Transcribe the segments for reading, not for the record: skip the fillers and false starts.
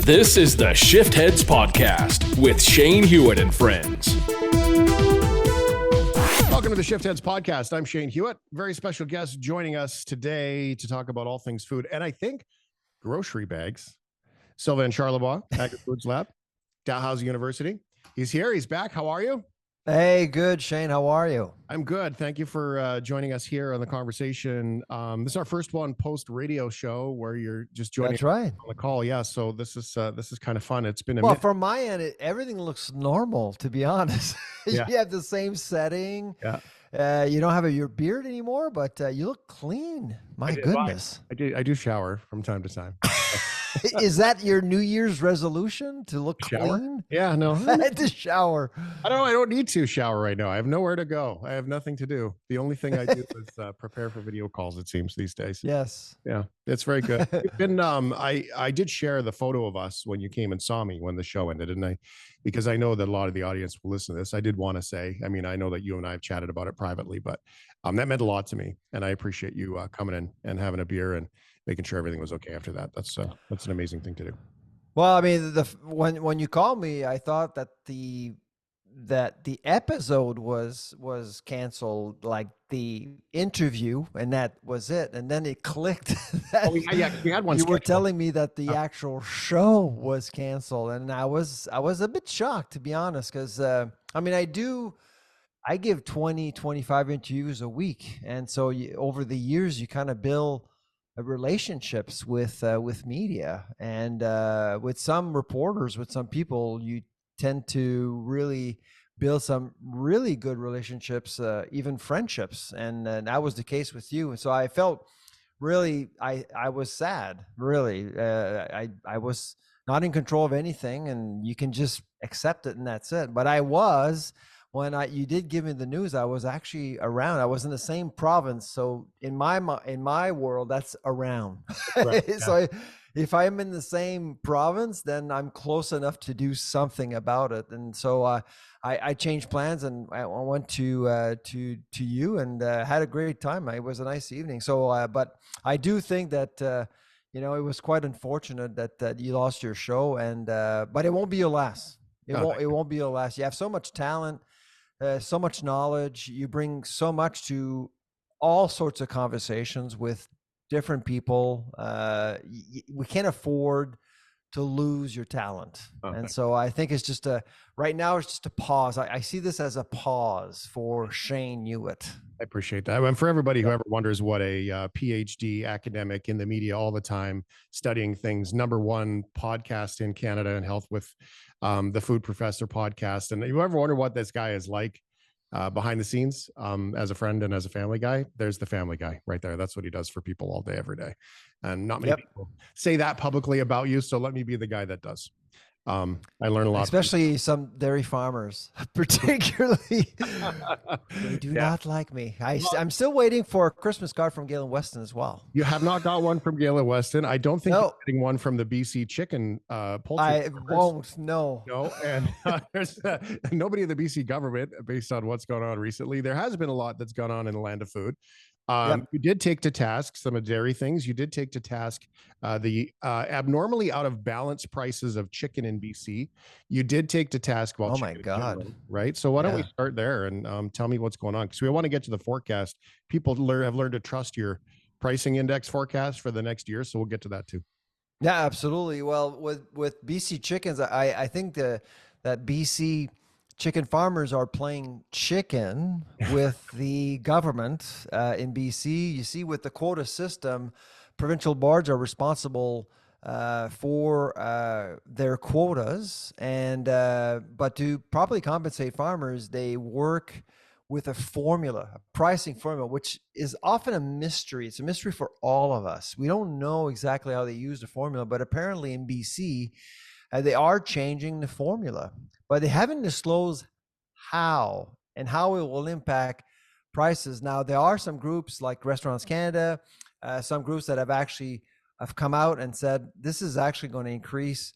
This is the Shiftheads podcast with Shane Hewitt and friends. Welcome to the Shiftheads podcast. I'm Shane Hewitt. Very special guest joining us today to talk about all things food and I think grocery bags. Sylvain Charlebois, Agri Foods Lab, Dalhouse University. He's here. He's back. How are you? Hey, good, Shane. How are you? I'm good. Thank you for joining us here on the conversation. This is our first one post radio show where you're just joining That's right. on the call. Yeah, so this is kind of fun. It's been Well, from my end, everything looks normal, to be honest. Yeah. You have the same setting. Yeah. You don't have your beard anymore, but you look clean. My goodness. I do shower from time to time. Is that your New Year's resolution, to look clean? Yeah, no. To shower. I don't need to shower right now. I have nowhere to go. I have nothing to do. The only thing I do is prepare for video calls, it seems, these days. Yes. Yeah, it's very good. It's been I did share the photo of us when you came and saw me when the show ended, didn't I? Because I know that a lot of the audience will listen to this. I did want to say, I mean, I know that you and I have chatted about it privately, but that meant a lot to me, and I appreciate you coming in and having a beer and making sure everything was okay after that. That's an amazing thing to do. Well, I mean, when you called me, I thought that the episode was canceled, like the interview, and that was it. And then it clicked that we had one. You were telling me that the actual show was canceled, and I was a bit shocked, to be honest, because I mean, I give 20, 25 interviews a week, and so over the years you kind of build relationships with media, and with some reporters, with some people, you tend to really build some really good relationships, even friendships, and that was the case with you. And so I felt really, I was sad, really. I was not in control of anything, and you can just accept it, and that's it. But I was, when you did give me the news, I was actually around. I was in the same province, so in my world, that's around. Right, yeah. So if I'm in the same province, then I'm close enough to do something about it. And so I changed plans, and I went to you, and had a great time. It was a nice evening. So, but I do think that it was quite unfortunate that you lost your show, and but it won't be your last. It won't be your last. You have so much talent. So much knowledge. You bring so much to all sorts of conversations with different people. We can't afford to lose your talent. Okay. And so I think it's just right now it's just a pause. I see this as a pause for Shane Hewitt. I appreciate that. And for everybody who ever wonders what a PhD academic in the media all the time studying things, #1 podcast in Canada in health with the Food Professor podcast. And you ever wonder what this guy is like behind the scenes as a friend and as a family guy? There's the family guy right there. That's what he does for people all day, every day. And not many people say that publicly about you. So let me be the guy that does. I learn a lot, especially some dairy farmers, particularly. They do not like me. I'm still waiting for a Christmas card from Galen Weston as well. You have not got one from Galen Weston. I don't think you're getting one from the BC chicken poultry. I won't. No. And there's nobody in the BC government, based on what's going on recently. There has been a lot that's gone on in the land of food. You did take to task some of dairy things. You did take to task the abnormally out of balance prices of chicken in BC. You did take to task about chicken. Oh my God. General, right? So why don't we start there and tell me what's going on? Because we want to get to the forecast. People have learned to trust your pricing index forecast for the next year. So we'll get to that too. Yeah, absolutely. Well, with BC chickens, I think that BC chicken farmers are playing chicken with the government in BC. You see, with the quota system, provincial boards are responsible for their quotas, and but to properly compensate farmers, they work with a formula, a pricing formula, which is often a mystery. It's a mystery for all of us. We don't know exactly how they use the formula, but apparently in BC, they are changing the formula, but they haven't disclosed how and how it will impact prices. Now, there are some groups like Restaurants Canada, some groups that have come out and said, this is actually going to increase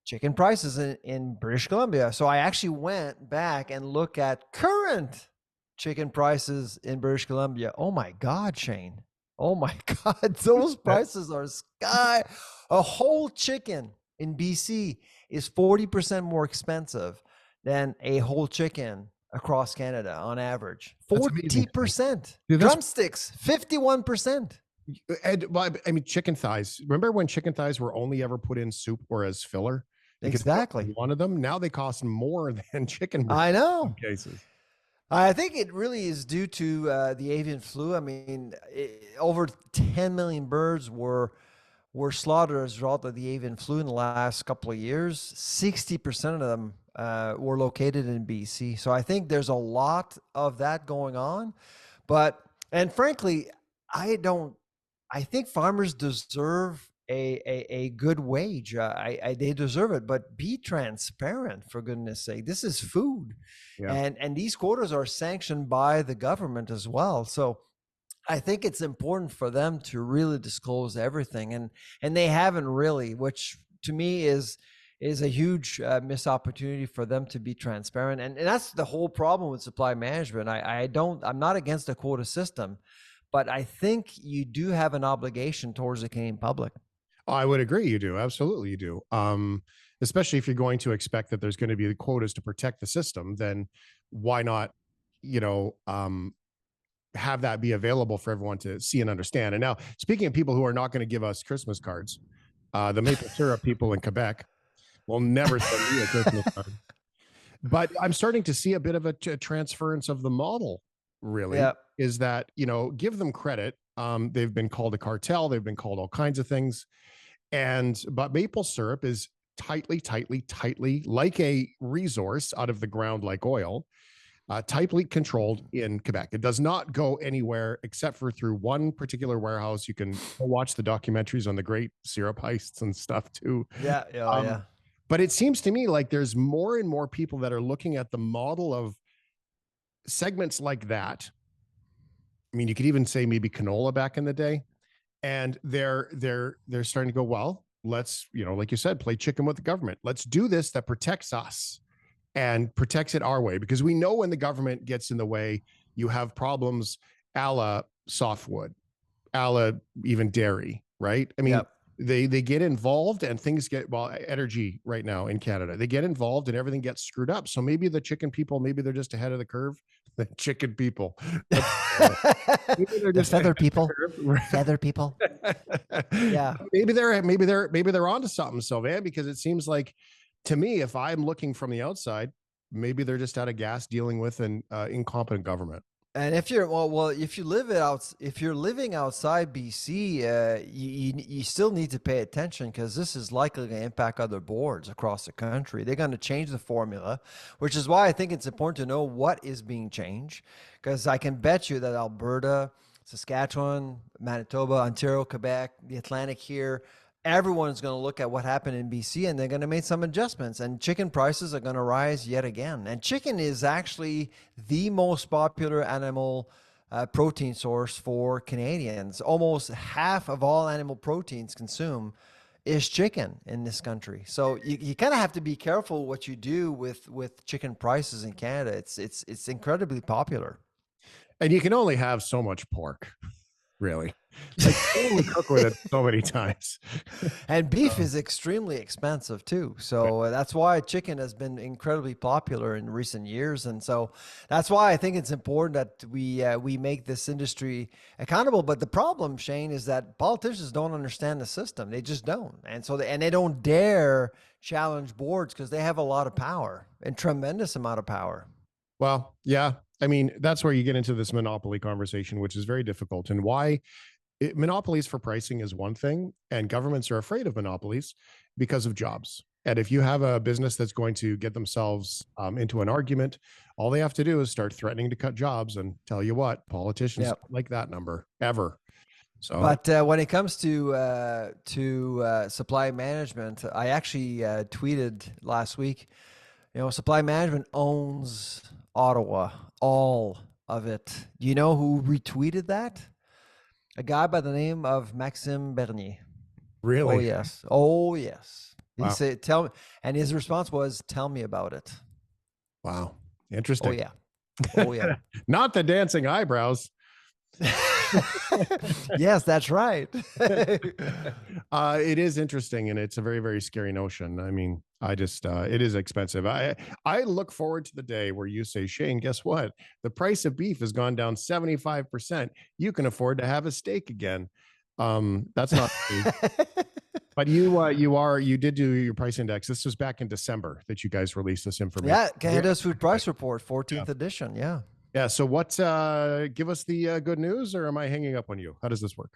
chicken prices in British Columbia. So I actually went back and looked at current chicken prices in British Columbia. Oh my God, Shane. Oh my God, those prices are sky. A whole chicken in BC is 40% more expensive than a whole chicken across Canada on average. 40%. Dude, Drumsticks, 51%. And, well, I mean, chicken thighs. Remember when chicken thighs were only ever put in soup or as filler? Because Exactly. one of them. Now they cost more than chicken breast I in know. some cases. I think it really is due to the avian flu. I mean, over 10 million birds were slaughtered as a result of the avian flu in the last couple of years. 60% of them were located in BC. So I think there's a lot of that going on. And frankly, I think farmers deserve a good wage. They deserve it, but be transparent, for goodness sake. This is food. Yeah. And these quotas are sanctioned by the government as well. So I think it's important for them to really disclose everything. And they haven't really, which to me is a huge missed opportunity for them to be transparent. And that's the whole problem with supply management. I'm not against the quota system, but I think you do have an obligation towards the Canadian public. Oh, I would agree. You do. Absolutely. You do. Especially if you're going to expect that there's going to be the quotas to protect the system, then why not, have that be available for everyone to see and understand. And now, speaking of people who are not going to give us Christmas cards, the maple syrup people in Quebec will never send me a Christmas card. But I'm starting to see a bit of a transference of the model, really. Yeah. Is that, give them credit. They've been called a cartel. They've been called all kinds of things. But maple syrup is tightly, like a resource out of the ground, like oil, tightly controlled in Quebec. It does not go anywhere except for through one particular warehouse. You can watch the documentaries on the great syrup heists and stuff too. Yeah. Yeah. But it seems to me like there's more and more people that are looking at the model of segments like that. I mean, you could even say maybe canola back in the day. And they're starting to go, well, let's, like you said, play chicken with the government. Let's do this that protects us and protects it our way. Because we know when the government gets in the way, you have problems a la softwood, a la even dairy, right? I mean, they get involved and things get, energy right now in Canada, they get involved and everything gets screwed up. So maybe the chicken people, maybe they're just ahead of the curve. The chicken people. The feather people. Feather people. Yeah. Maybe they're onto something, Sylvain, because it seems like, to me, if I'm looking from the outside, maybe they're just out of gas dealing with an incompetent government. And if you're if you're living outside BC, you still need to pay attention, because this is likely to impact other boards across the country. They're going to change the formula, which is why I think it's important to know what is being changed, because I can bet you that Alberta, Saskatchewan, Manitoba, Ontario, Quebec, the Atlantic here, everyone's going to look at what happened in BC and they're going to make some adjustments, and chicken prices are going to rise yet again. And chicken is actually the most popular animal protein source for Canadians. Almost half of all animal proteins consumed is chicken in this country. So you kind of have to be careful what you do with chicken prices in Canada. It's incredibly popular. And you can only have so much pork, really. Like, only cook with it so many times. And beef is extremely expensive too. So that's why chicken has been incredibly popular in recent years. And so that's why I think it's important that we make this industry accountable. But the problem, Shane, is that politicians don't understand the system. They just don't. And so they don't dare challenge boards, because they have a lot of power, and tremendous amount of power. Well, yeah. I mean, that's where you get into this monopoly conversation, which is very difficult. And why monopolies for pricing is one thing, and governments are afraid of monopolies because of jobs. And if you have a business that's going to get themselves into an argument, all they have to do is start threatening to cut jobs, and tell you what, politicians don't like that number ever. So, but when it comes to supply management, I actually tweeted last week, supply management owns Ottawa, all of it. Do you know who retweeted that? A guy by the name of Maxime Bernier. Really? Oh, yes. Oh, yes. He Wow. said, tell me. And his response was, tell me about it. Wow. Interesting. Oh, yeah. Oh, yeah. Not the dancing eyebrows. Yes, that's right. It is interesting, and it's a very, very scary notion. I mean, I just it is expensive. I look forward to the day where you say, Shane, guess what? The price of beef has gone down 75%. You can afford to have a steak again. That's not true. But you did do your price index. This was back in December that you guys released this information. Yeah, Canada's Food Price Report, 14th edition. Yeah. Yeah. So what? Give us the good news, or am I hanging up on you? How does this work?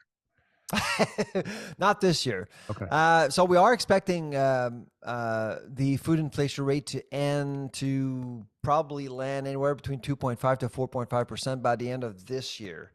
Not this year. Okay. So we are expecting the food inflation rate to probably land anywhere between 2.5 to 4.5% by the end of this year.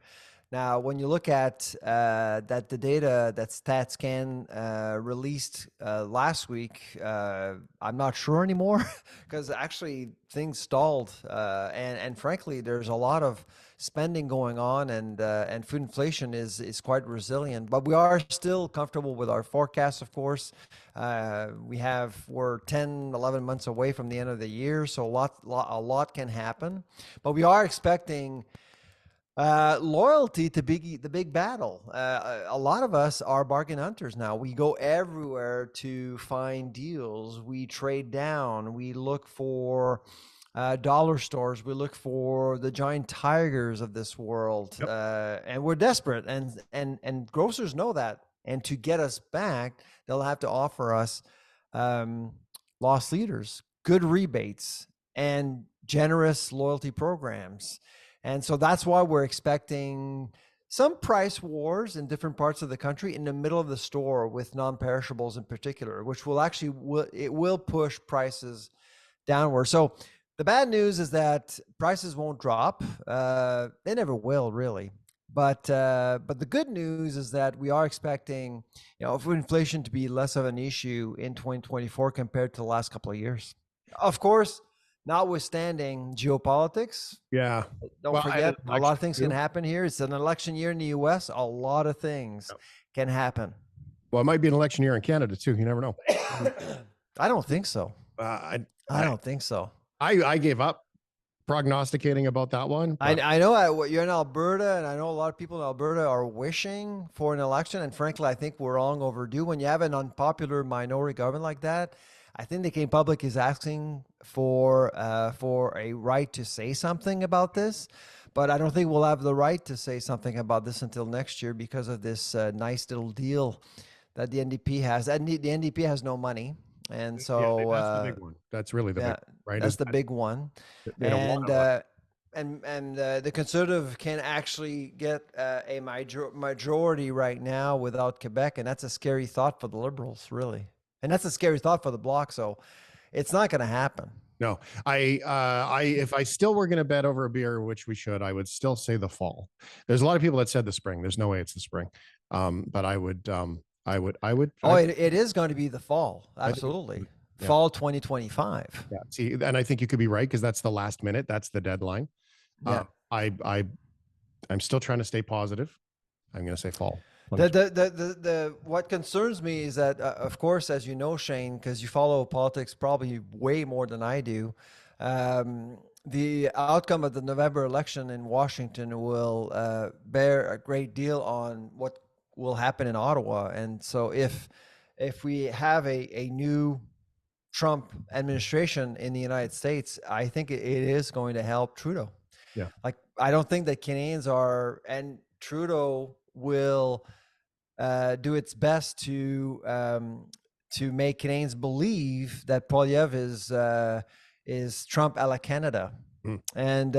Now, when you look at the data that StatsCan released last week, I'm not sure anymore because actually things stalled, and frankly, there's a lot of spending going on, and food inflation is quite resilient. But we are still comfortable with our forecast, of course. We're 10, 11 months away from the end of the year, so a lot can happen. But we are expecting loyalty to the big battle. A lot of us are bargain hunters now. We go everywhere to find deals. We trade down. We look for dollar stores. We look for the giant tigers of this world. Yep. And we're desperate, and grocers know that. And to get us back, they'll have to offer us loss leaders, good rebates, and generous loyalty programs. And so that's why we're expecting some price wars in different parts of the country in the middle of the store with non-perishables in particular, which will push prices downward. So the bad news is that prices won't drop. They never will, really. But the good news is that we are expecting, food inflation to be less of an issue in 2024 compared to the last couple of years. Of course, notwithstanding geopolitics. Yeah. Don't forget, a lot of things can happen here. It's an election year in the US. A lot of things can happen. Well, it might be an election year in Canada too. You never know. I don't think so. I don't think so. I gave up prognosticating about that one. I know you're in Alberta, and I know a lot of people in Alberta are wishing for an election. And frankly, I think we're long overdue. When you have an unpopular minority government like that, I think the Canadian public is asking for a right to say something about this, but I don't think we'll have the right to say something about this until next year because of this nice little deal that the NDP has. And the NDP has no money, and so that's the big one. That's really the big one, right? That's the big one. And the Conservative can actually get a majority right now without Quebec, and that's a scary thought for the Liberals, really. And that's a scary thought for the Bloc. So it's not going to happen. No, if I still were going to bet over a beer, which we should, I would still say the fall. There's a lot of people that said the spring. There's no way it's the spring. But I would. Oh, it is going to be the fall. Absolutely. Fall 2025. Yeah. See, and I think you could be right, because that's the last minute. That's the deadline. Yeah. I'm still trying to stay positive. I'm going to say fall. What concerns me is that, of course, as you know, Shane, because you follow politics probably way more than I do, the outcome of the November election in Washington will bear a great deal on what will happen in Ottawa. And so if we have a new Trump administration in the United States, I think it is going to help Trudeau. Yeah. Like, I don't think that Canadians are, and Trudeau will do its best to make Canadians believe that Poilievre is Trump a la Canada, and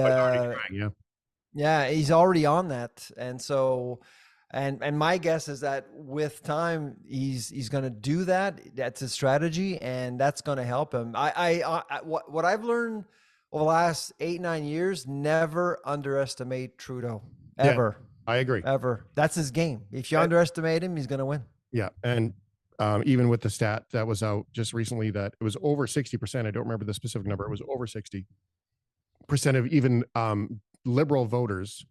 he's already on that, and so and my guess is that with time he's going to do that. That's his strategy, and that's going to help him. What I've learned over the last 8-9 years: never underestimate Trudeau, ever. Yeah. I agree. Ever. That's his game. If you underestimate him, he's going to win. Yeah. And even with the stat that was out just recently, that it was over 60%. I don't remember the specific number. It was over 60% of even Liberal voters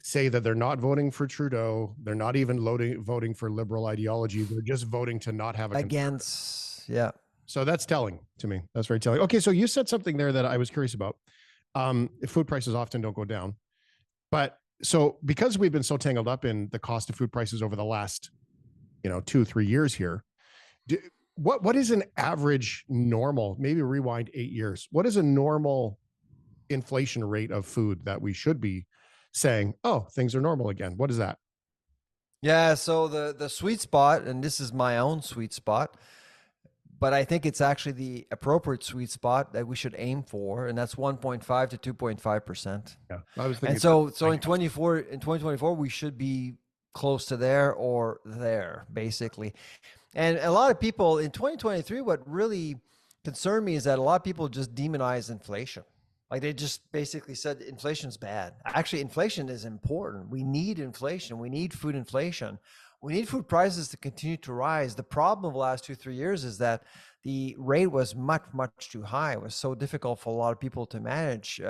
say that they're not voting for Trudeau. They're not even voting for Liberal ideology. They're just voting to not have against. Yeah. So that's telling to me. That's very telling. Okay. So you said something there that I was curious about. Food prices often don't go down, but So because we've been so tangled up in the cost of food prices over the last, 2-3 years here, what is an average normal, maybe rewind 8 years, what is a normal inflation rate of food that we should be saying, oh, things are normal again? What is that? Yeah, so the sweet spot, and this is my own sweet spot, but I think it's actually the appropriate sweet spot that we should aim for, and that's 1.5 to 2.5%. Yeah, I was thinking. And so in 2024, we should be close to there or there, basically. And a lot of people in 2023, what really concerned me is that a lot of people just demonize inflation. Like they just basically said inflation's bad. Actually, inflation is important. We need inflation. We need food inflation. We need food prices to continue to rise. The problem of the last 2-3 years is that the rate was much, much too high. It was so difficult for a lot of people to manage.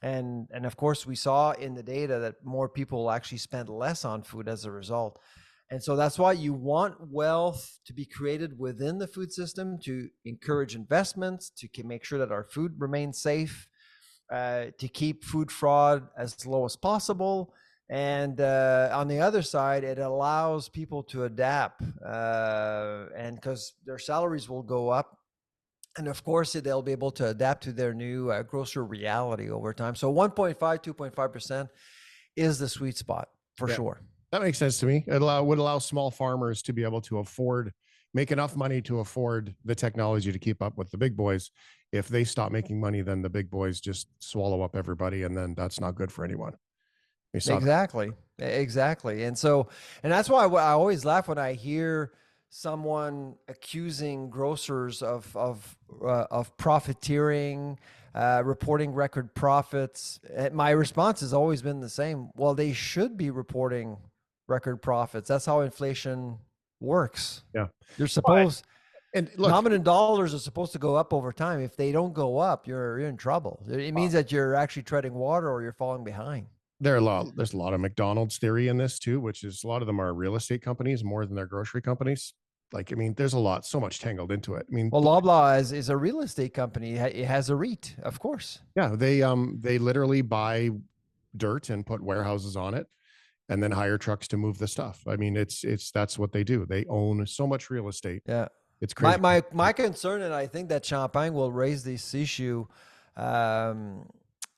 And of course, we saw in the data that more people actually spent less on food as a result. And so that's why you want wealth to be created within the food system to encourage investments, to make sure that our food remains safe, to keep food fraud as low as possible. And on the other side, it allows people to adapt, and because their salaries will go up. And of course, they'll be able to adapt to their new grocery reality over time. So 1.5, 2.5% is the sweet spot for sure. That makes sense to me. It would allow small farmers to be able to make enough money to afford the technology to keep up with the big boys. If they stop making money, then the big boys just swallow up everybody, and then that's not good for anyone. Exactly. And that's why I always laugh when I hear someone accusing grocers of profiteering, reporting record profits. My response has always been the same. Well, they should be reporting record profits. That's how inflation works. Yeah. You're supposed, and look, nominal dollars are supposed to go up over time. If they don't go up, you're in trouble. It means that you're actually treading water or you're falling behind. There's a lot of McDonald's theory in this too, which is a lot of them are real estate companies more than they're grocery companies. There's so much tangled into it. Well, Loblaw is a real estate company. It has a REIT, of course. Yeah, they literally buy dirt and put warehouses on it, and then hire trucks to move the stuff. That's what they do. They own so much real estate. Yeah, it's crazy. My concern, and I think that Champagne will raise this issue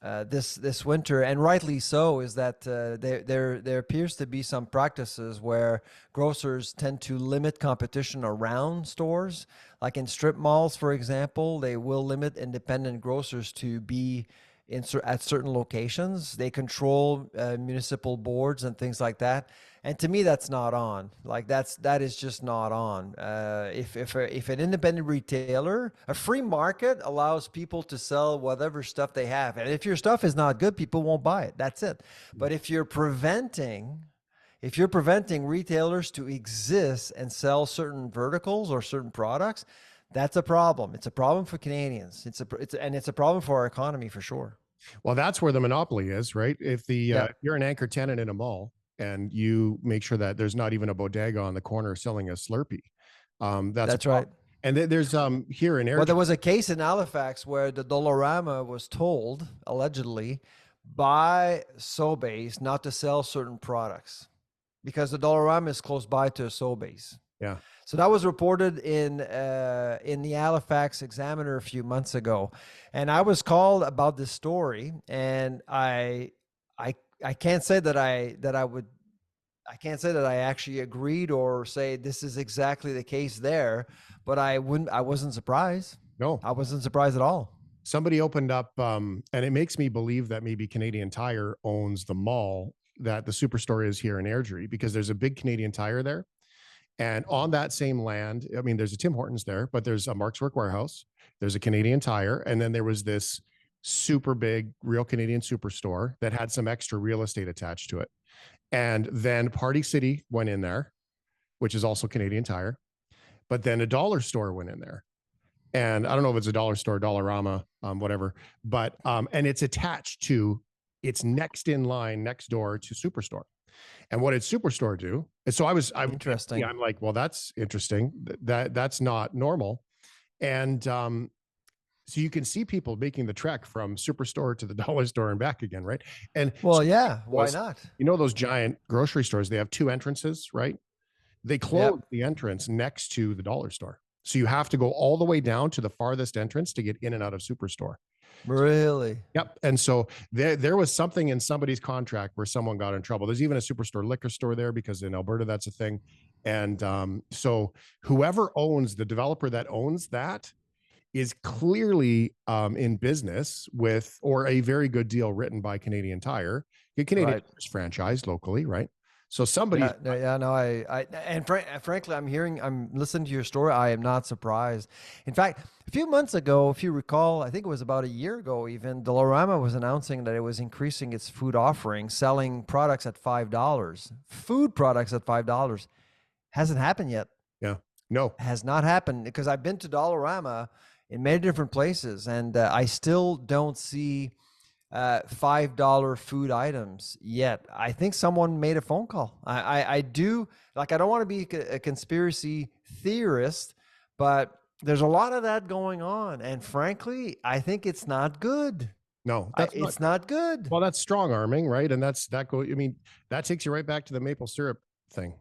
this winter, and rightly so, is that there appears to be some practices where grocers tend to limit competition around stores. Like in strip malls, for example, they will limit independent grocers to be at certain locations. They control municipal boards and things like that. And to me, that's not on. That is just not on. If an independent retailer, a free market allows people to sell whatever stuff they have, and if your stuff is not good, people won't buy it. That's it. But if you're preventing retailers to exist and sell certain verticals or certain products, that's a problem. It's a problem for Canadians. It's a problem for our economy for sure. Well, that's where the monopoly is, right? If you're an anchor tenant in a mall and you make sure that there's not even a bodega on the corner selling a Slurpee, that's right. And there's here in Airdrie. Well, there was a case in Halifax where the Dollarama was told, allegedly, by Sobeys not to sell certain products because the Dollarama is close by to a Sobeys. Yeah. So that was reported in the Halifax Examiner a few months ago, and I was called about this story, and I can't say that I can't say that I actually agreed or say this is exactly the case there, but I wasn't surprised. No, I wasn't surprised at all. Somebody opened up, and it makes me believe that maybe Canadian Tire owns the mall that the Superstore is here in Airdrie, because there's a big Canadian Tire there. And on that same land, there's a Tim Hortons there, but there's a Mark's Work Warehouse, there's a Canadian Tire, and then there was this super big Real Canadian Superstore that had some extra real estate attached to it. And then Party City went in there, which is also Canadian Tire, but then a dollar store went in there. And I don't know if it's a dollar store, Dollarama, whatever, but and it's attached to, it's next in line, next door to Superstore. And what did Superstore do? And so I'm interesting. Yeah, I'm like, well, that's interesting. That's not normal. And So you can see people making the trek from Superstore to the dollar store and back again, right? And Well, yeah, why not? you know, those giant grocery stores, they have 2 entrances, right? They close the entrance next to the dollar store. So you have to go all the way down to the farthest entrance to get in and out of Superstore. Really? Yep. And so there was something in somebody's contract where someone got in trouble. There's even a Superstore liquor store there because in Alberta that's a thing. And so whoever owns the developer that owns that is clearly in business with, or a very good deal written by Canadian Tire. Canadian Tire's franchised locally, right? So somebody, frankly, I'm listening to your story. I am not surprised. In fact, a few months ago, if you recall, I think it was about a year ago, even Dollarama was announcing that it was increasing its food offering, selling products at $5, food products at $5. Hasn't happened yet. Yeah, no, has not happened, because I've been to Dollarama in many different places, and I still don't see $5 food items yet. I think someone made a phone call. I do, like, I don't want to be a conspiracy theorist, but there's a lot of that going on, and frankly, I think it's not good. No, it's not good. Well, that's strong arming, right? And I mean, that takes you right back to the maple syrup thing.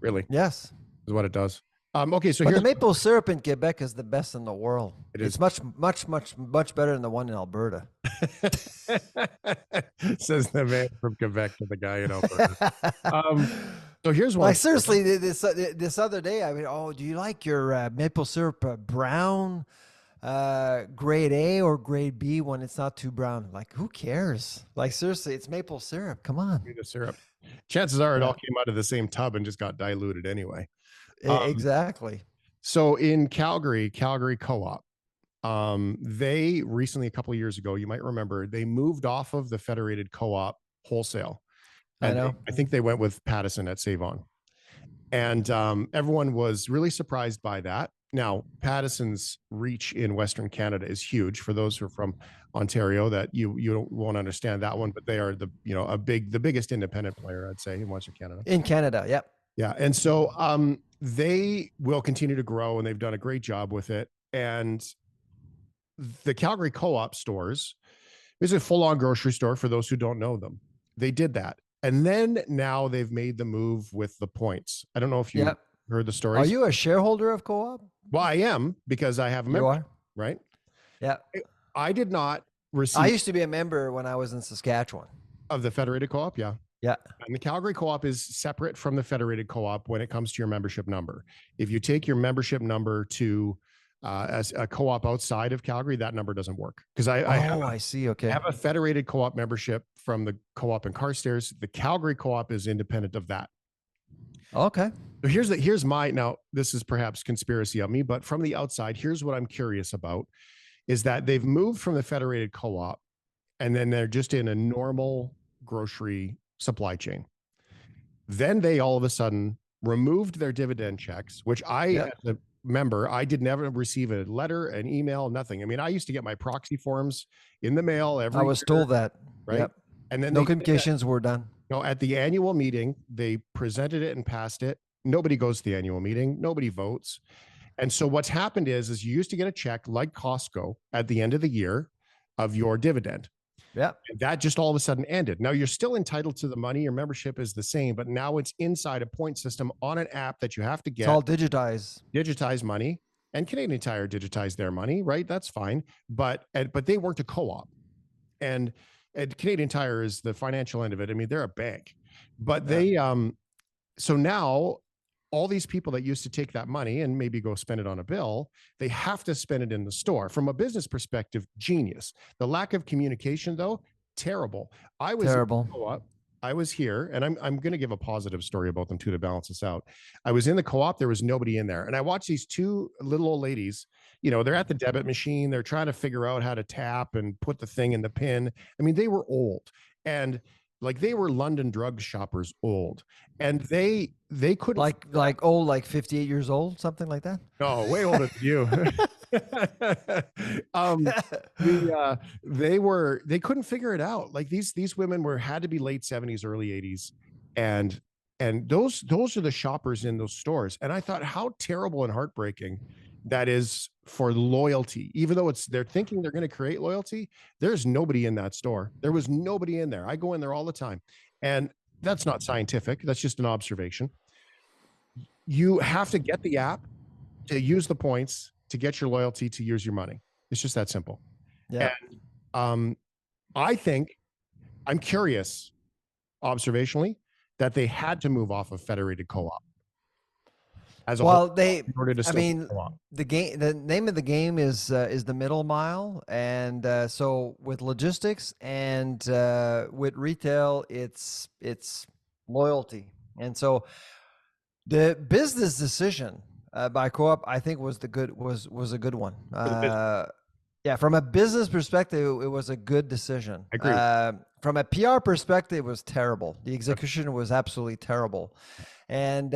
Really? Yes, is what it does. Okay, so but the maple syrup in Quebec is the best in the world. It's much better than the one in Alberta. Says the man from Quebec to the guy in Alberta. So here's one. Like, seriously, this other day, I mean, oh, do you like your maple syrup brown, grade A or grade B when it's not too brown? Like, who cares? Like, seriously, it's maple syrup. Come on. The syrup. Chances are it all came out of the same tub and just got diluted anyway. Exactly. So in Calgary Co-op, they recently, a couple of years ago, you might remember, they moved off of the Federated Co-op wholesale. And I know. I think they went with Pattison at Save-On. And everyone was really surprised by that. Now, Pattison's reach in Western Canada is huge. For those who are from Ontario, that you won't understand that one, but they are the biggest independent player, I'd say, in Western Canada. In Canada, yep. Yeah, and so they will continue to grow, and they've done a great job with it. And the Calgary Co-op stores is a full-on grocery store for those who don't know them. They did that. And then now they've made the move with the points. I don't know if you heard the story. Are you a shareholder of Co-op? Well, I am, because I have a member. You are? Right? Yeah. I did not receive. I used to be a member when I was in Saskatchewan. Of the Federated Co-op, yeah. Yeah. And the Calgary Co-op is separate from the Federated Co-op when it comes to your membership number. If you take your membership number to as a co-op outside of Calgary, that number doesn't work. Because I see. Okay. I have a Federated Co-op membership from the Co-op in Carstairs. The Calgary Co-op is independent of that. Okay. So here's my, now this is perhaps conspiracy of me, but from the outside, here's what I'm curious about, is that they've moved from the Federated Co-op, and then they're just in a normal grocery supply chain. Then they all of a sudden removed their dividend checks, which as a member, I did never receive a letter, an email, nothing. I mean, I used to get my proxy forms in the mail every year. I was told that. Right. Yep. And then no communications were done. No, at the annual meeting, they presented it and passed it. Nobody goes to the annual meeting. Nobody votes. And so what's happened is you used to get a check like Costco at the end of the year of your dividend. Yeah. That just all of a sudden ended. Now you're still entitled to the money. Your membership is the same, but now it's inside a point system on an app that you have to get. It's all digitized money, and Canadian Tire digitized their money, right? That's fine. But they weren't a co-op, and Canadian Tire is the financial end of it. I mean, they're a bank, but they, so now all these people that used to take that money and maybe go spend it on a bill, they have to spend it in the store. From a business perspective, genius. The lack of communication, though, terrible. I was here, and I'm going to give a positive story about them too to balance this out. I was in the co-op. There was nobody in there. And I watched these two little old ladies, they're at the debit machine. They're trying to figure out how to tap and put the thing in the pin. I mean, they were old. And like, they were London drug shoppers old, and they couldn't, like old, like 58 years old, something like that. No, way older than you. They couldn't figure it out. Like, these women had to be late 70s, early 80s, and those are the shoppers in those stores. And I thought, how terrible and heartbreaking that is for loyalty, even though they're thinking they're going to create loyalty. There's nobody in that store. There was nobody in there. I go in there all the time, and that's not scientific. That's just an observation. You have to get the app to use the points to get your loyalty to use your money. It's just that simple. Yeah. And I think, I'm curious, observationally, that they had to move off of federated co-op as a whole in order to the name of the game is the middle mile, and so with logistics and with retail, it's loyalty. And so the business decision by co-op, I think, was a good one. Yeah, from a business perspective, it was a good decision. I agree. From a PR perspective, it was terrible. The execution was absolutely terrible, and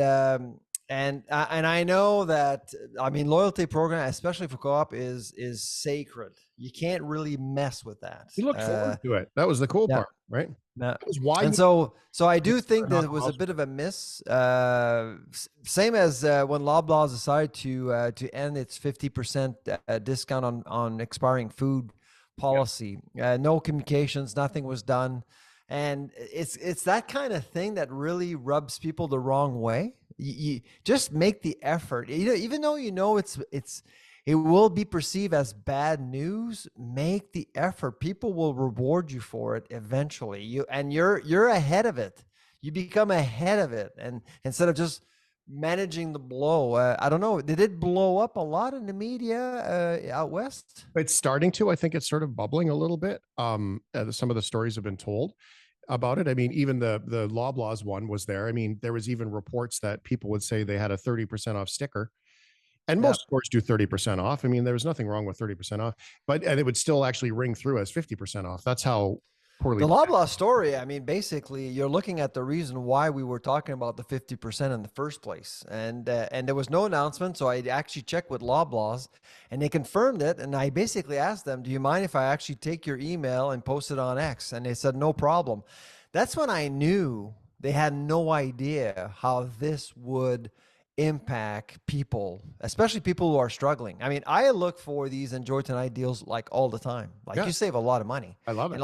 I know that, I mean, loyalty program, especially for co-op, is sacred. You can't really mess with that. You look forward to it. That was the cool part, right? That was why. And so I do think that it was a bit of a miss. Same as when Loblaws decided to end its 50% discount on expiring food policy. No communications, nothing was done, and it's that kind of thing that really rubs people the wrong way. You just make the effort, even though it will be perceived as bad news. Make the effort. People will reward you for it eventually. You're ahead of it. You become ahead of it, and instead of just managing the blow. I don't know. Did it blow up a lot in the media out west? It's starting to. I think it's sort of bubbling a little bit. Some of the stories have been told about it. I mean, even the Loblaws one was there. I mean, there was even reports that people would say they had a 30% off sticker. And most stores do 30% off. I mean, there was nothing wrong with 30% off, and it would still actually ring through as 50% off. That's how poorly. The Loblaw story, I mean, basically, you're looking at the reason why we were talking about the 50% in the first place. And there was no announcement, so I actually checked with Loblaws, and they confirmed it. And I basically asked them, do you mind if I actually take your email and post it on X? And they said, no problem. That's when I knew they had no idea how this would impact people, especially people who are struggling. I mean, I look for these Enjoy Tonight deals like all the time. Like, you save a lot of money. I love it.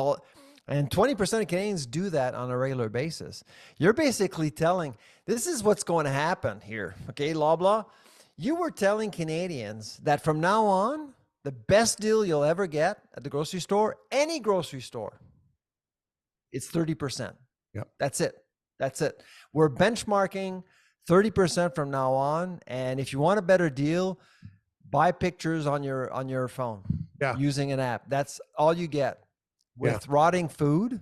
And 20% of Canadians do that on a regular basis. You're basically telling, this is what's going to happen here. Okay, Loblaw, you were telling Canadians that from now on, the best deal you'll ever get at the grocery store, any grocery store, it's 30%. Yep. That's it. That's it. We're benchmarking 30% from now on. And if you want a better deal, buy pictures on your phone using an app. That's all you get. With rotting food,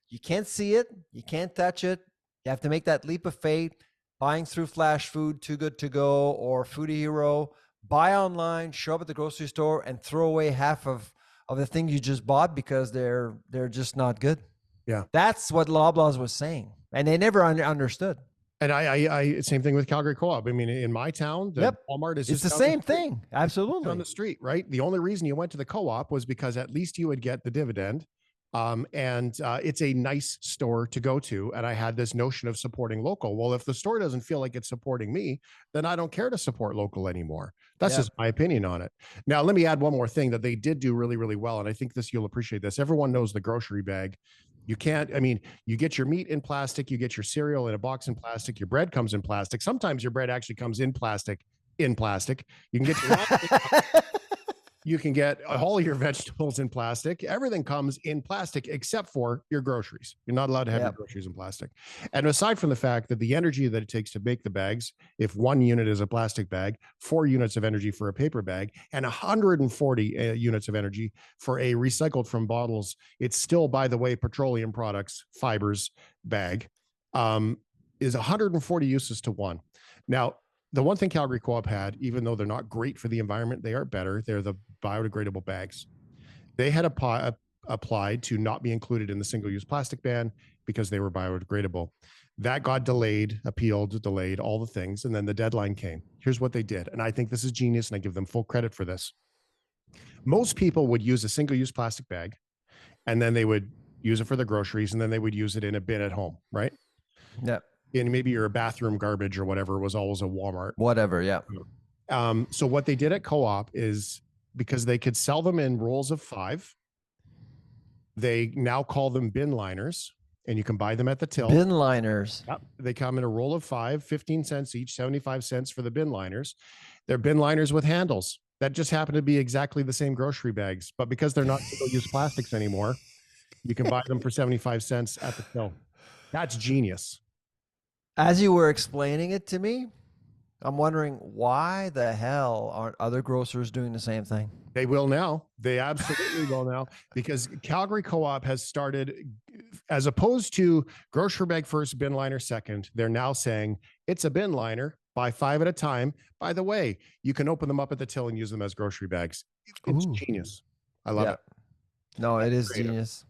you can't see it, you can't touch it. You have to make that leap of faith, buying through Flash Food, Too Good To Go, or Foodie Hero. Buy online, show up at the grocery store, and throw away half of the thing you just bought because they're just not good. Yeah, that's what Loblaws was saying, and they never understood. And I same thing with Calgary Co-op. I mean, in my town, the Walmart is it's the same thing. Absolutely, on the street, right? The only reason you went to the co-op was because at least you would get the dividend. It's a nice store to go to. And I had this notion of supporting local. Well, if the store doesn't feel like it's supporting me, then I don't care to support local anymore. That's just my opinion on it. Now, let me add one more thing that they did do really, really well. And I think you'll appreciate this. Everyone knows the grocery bag. You can't, I mean, you get your meat in plastic, you get your cereal in a box in plastic, your bread comes in plastic. Sometimes your bread actually comes in plastic. You can get your you can get all your vegetables in plastic. Everything comes in plastic except for your groceries. You're not allowed to have your groceries in plastic. And aside from the fact that the energy that it takes to make the bags, if 1 unit is a plastic bag, 4 units of energy for a paper bag, and 140 units of energy for a recycled from bottles, it's still, by the way, petroleum products, fibers bag, is 140 uses to 1. Now, the one thing Calgary Co-op had, even though they're not great for the environment, they are better. They're the biodegradable bags. They had applied to not be included in the single-use plastic ban because they were biodegradable. That got delayed, appealed, delayed, all the things, and then the deadline came. Here's what they did, and I think this is genius, and I give them full credit for this. Most people would use a single-use plastic bag, and then they would use it for their groceries, and then they would use it in a bin at home, right? Yeah. And maybe your bathroom garbage or whatever was always a Walmart. Whatever, yeah. So what they did at Co-op is, because they could sell them in rolls of 5, they now call them bin liners, and you can buy them at the till. Bin liners. Yep. They come in a roll of 5, 15 cents each, 75 cents for the bin liners. They're bin liners with handles that just happen to be exactly the same grocery bags, but because they're not single-use plastics anymore, you can buy them for 75 cents at the till. That's genius. As you were explaining it to me, I'm wondering, why the hell aren't other grocers doing the same thing? They will now. They absolutely will now, because Calgary Co-op has started, as opposed to grocery bag first, bin liner second, they're now saying it's a bin liner, buy 5 at a time. By the way, you can open them up at the till and use them as grocery bags. It's genius. I love it. No, it is genius.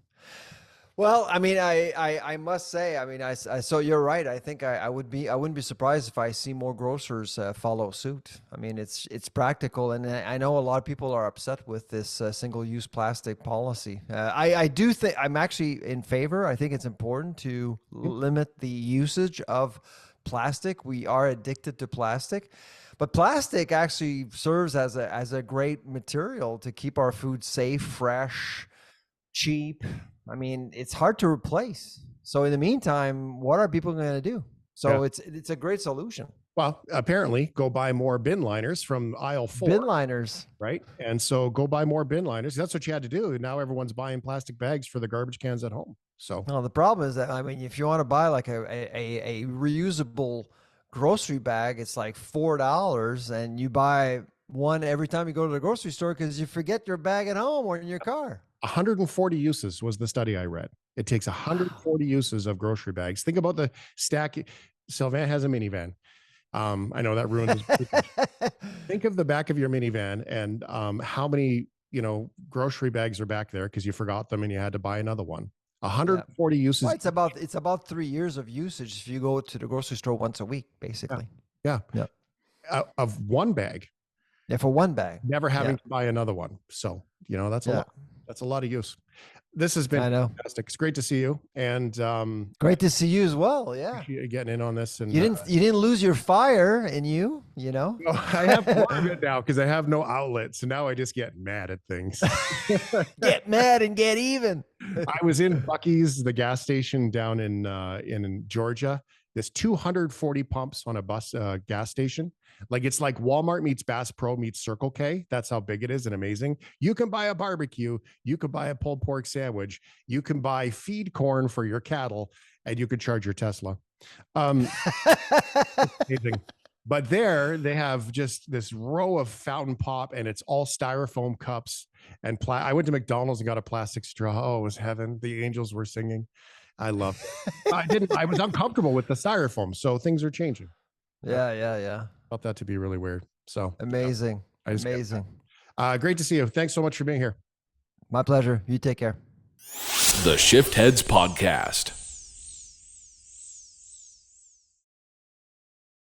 Well, I mean, I must say, I mean, so you're right. I think I wouldn't be surprised if I see more grocers follow suit. I mean, it's practical, and I know a lot of people are upset with this single-use plastic policy. I do think I'm actually in favor. I think it's important to limit the usage of plastic. We are addicted to plastic, but plastic actually serves as a great material to keep our food safe, fresh, cheap. I mean, it's hard to replace. So in the meantime, what are people going to do? So it's a great solution. Well, apparently go buy more bin liners from aisle 4. Bin liners. Right. And so go buy more bin liners. That's what you had to do. Now everyone's buying plastic bags for the garbage cans at home. So no, the problem is that, I mean, if you want to buy like a reusable grocery bag, it's like $4, and you buy one every time you go to the grocery store because you forget your bag at home or in your car. 140 uses was the study I read. It takes 140 uses of grocery bags. Think about the stack. Sylvain has a minivan. I know that ruined his Think of the back of your minivan and how many, grocery bags are back there because you forgot them and you had to buy another one. 140 uses. Well, it's about 3 years of usage if you go to the grocery store once a week, basically. Yeah. Of one bag. Yeah, for one bag. Never having to buy another one. So, that's a lot. That's a lot of use. This has been fantastic. It's great to see you, and great to see you as well. Yeah, getting in on this, and you didn't lose your fire in you. No, I have more of it now because I have no outlet. So now I just get mad at things. Get mad and get even. I was in Buc-ee's, the gas station down in Georgia. There's 240 pumps on a gas station. Like, it's like Walmart meets Bass Pro meets Circle K. That's how big it is and amazing. You can buy a barbecue. You can buy a pulled pork sandwich. You can buy feed corn for your cattle, and you can charge your Tesla. Amazing. But there they have just this row of fountain pop, and it's all styrofoam cups. And I went to McDonald's and got a plastic straw. Oh, it was heaven. The angels were singing. I loved it. I was uncomfortable with the styrofoam. So things are changing. Yeah. Felt that to be really weird. So amazing. Amazing. Great to see you. Thanks so much for being here. My pleasure. You take care. The Shiftheads Podcast.